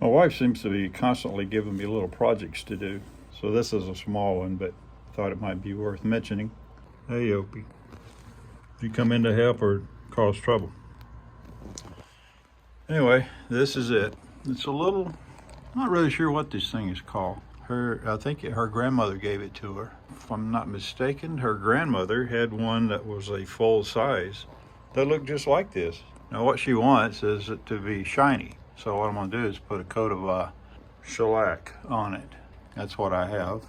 My wife seems to be constantly giving me little projects to do. So this is a small one, but thought it might be worth mentioning. Hey, Opie. You come in to help or cause trouble? Anyway, this is it. It's a little, not really sure what this thing is called. I think her grandmother gave it to her. If I'm not mistaken, her grandmother had one that was a full size that looked just like this. Now what she wants is it to be shiny. So what I'm gonna do is put a coat of shellac on it. That's what I have.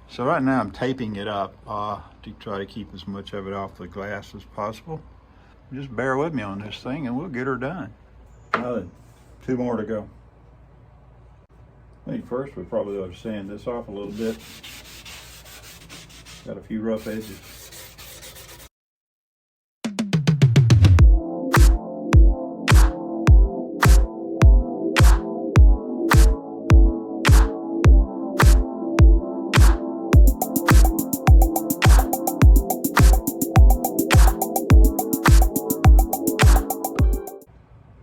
So right now I'm taping it up to try to keep as much of it off the glass as possible. Just bear with me on this thing and we'll get her done. Now then, 2 more to go. I think first we probably ought to sand this off a little bit. Got a few rough edges.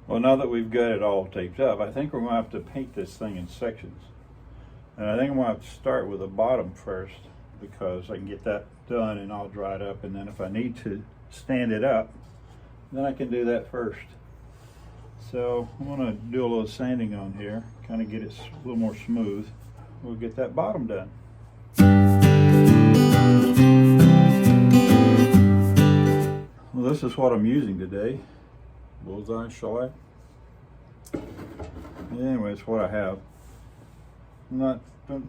Well, now that we've got it all taped up, I think we're going to have to paint this thing in sections. And I think I'm going to have to start with the bottom first because I can get that done and all dried up. And then if I need to stand it up, then I can do that first. So I'm going to do a little sanding on here, kind of get it a little more smooth. We'll get that bottom done. Well, this is what I'm using today. Bullseye shellac. Anyway, it's what I have. Don't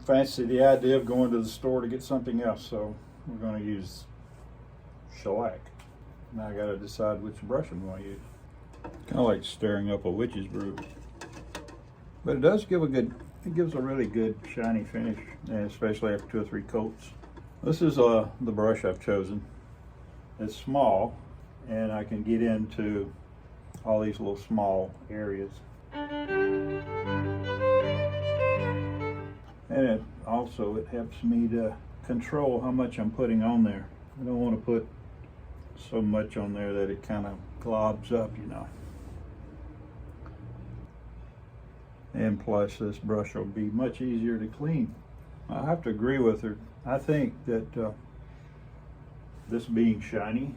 fancy the idea of going to the store to get something else, so we're going to use shellac. Now I got to decide which brush I'm going to use. Kind of like stirring up a witch's brew, but it does give it gives a really good shiny finish, and especially after 2 or 3 coats. This is the brush I've chosen. It's small, and I can get into all these little small areas. And it helps me to control how much I'm putting on there. I don't want to put so much on there that it kind of globs up, you know. And plus this brush will be much easier to clean. I have to agree with her. I think that this being shiny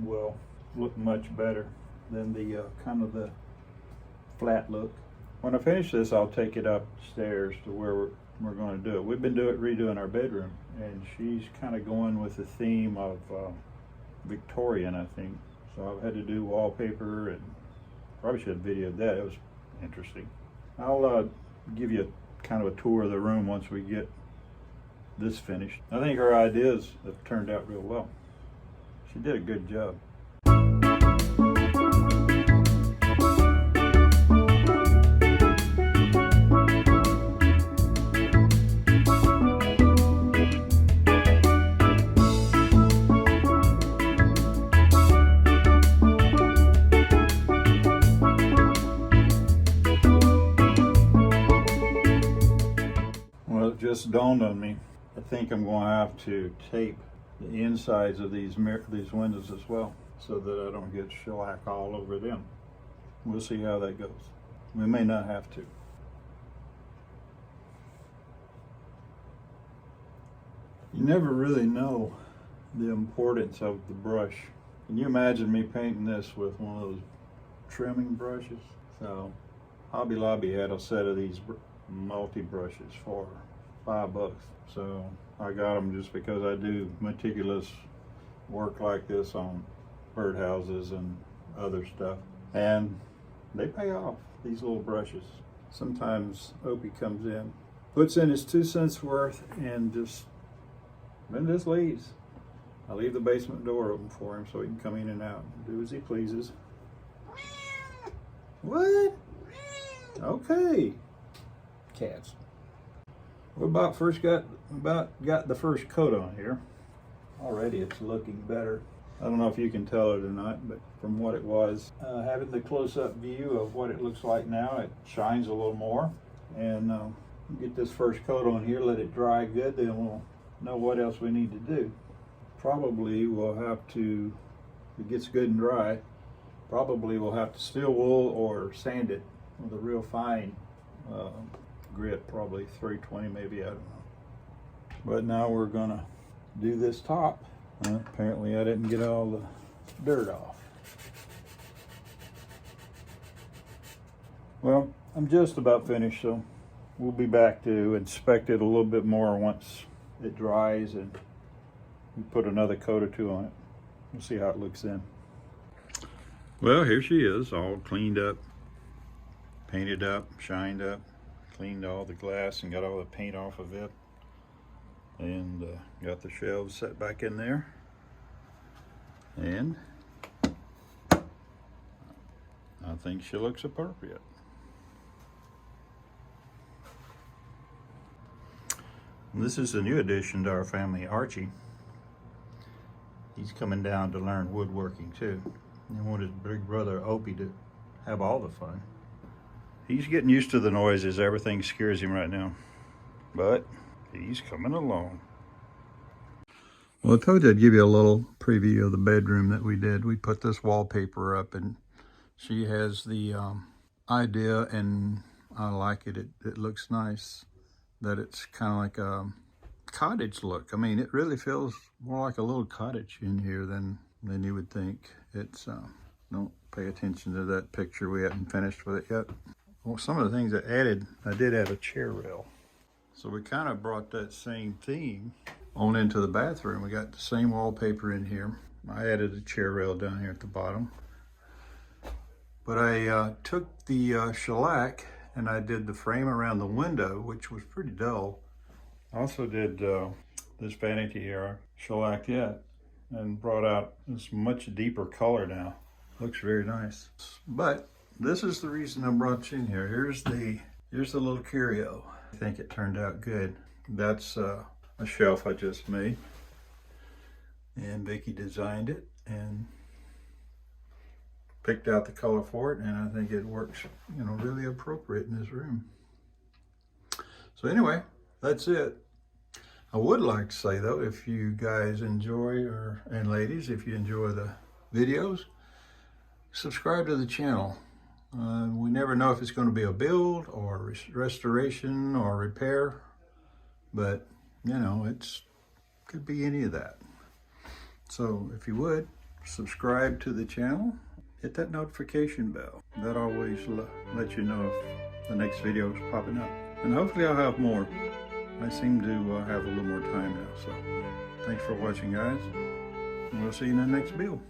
will look much better than the kind of the flat look. When I finish this, I'll take it upstairs to where we're going to do it. We've been redoing our bedroom, and she's kind of going with the theme of Victorian, I think. So I've had to do wallpaper, and probably should have videoed that. It was interesting. I'll give you kind of a tour of the room once we get this finished. I think her ideas have turned out real well. She did a good job. Just dawned on me. I think I'm going to have to tape the insides of these windows as well, so that I don't get shellac all over them. We'll see how that goes. We may not have to. You never really know the importance of the brush. Can you imagine me painting this with one of those trimming brushes? So Hobby Lobby had a set of these multi-brushes for $5. So I got them just because I do meticulous work like this on birdhouses and other stuff, and they pay off, these little brushes. Sometimes Opie comes in, puts in his 2 cents worth, and then just leaves. I leave the basement door open for him so he can come in and out and do as he pleases. What? Okay. Cats. We about got the first coat on here. Already it's looking better. I don't know if you can tell it or not, but from what it was, having the close-up view of what it looks like now, it shines a little more. And get this first coat on here, let it dry good, then we'll know what else we need to do. Probably we'll have to, if it gets good and dry, probably we'll have to steel wool or sand it with a real fine grit, probably 320 maybe, I don't know. But now we're gonna do this top. Apparently I didn't get all the dirt off. Well, I'm just about finished, so we'll be back to inspect it a little bit more once it dries and we put another coat or two on it. We'll see how it looks then. Well, here she is, all cleaned up, painted up, shined up, cleaned all the glass and got all the paint off of it. And got the shelves set back in there. And I think she looks appropriate. And this is a new addition to our family, Archie. He's coming down to learn woodworking too. He wanted his big brother Opie to have all the fun. He's getting used to the noises. Everything scares him right now. But he's coming along. Well, I told you I'd give you a little preview of the bedroom that we did. We put this wallpaper up and she has the idea, and I like it. It looks nice, that it's kind of like a cottage look. I mean, it really feels more like a little cottage in here than you would think. It's, don't pay attention to that picture. We haven't finished with it yet. Well, some of the things I did add a chair rail. So we kind of brought that same theme on into the bathroom. We got the same wallpaper in here. I added a chair rail down here at the bottom. But I took the shellac and I did the frame around the window, which was pretty dull. I also did this vanity here, shellac yet, and brought out this much deeper color now. Looks very nice. But this is the reason I brought you in here. Here's the little Curio. I think it turned out good. That's a shelf I just made, and Vicky designed it and picked out the color for it, and I think it works, you know, really appropriate in this room. So anyway, that's it. I would like to say though, if you guys enjoy, and ladies, if you enjoy the videos, subscribe to the channel. We never know if it's going to be a build or restoration or repair, but you know, could be any of that. So if you would, subscribe to the channel, hit that notification bell. That always lets you know if the next video is popping up. And hopefully I'll have more. I seem to have a little more time now. So thanks for watching, guys. And we'll see you in the next build.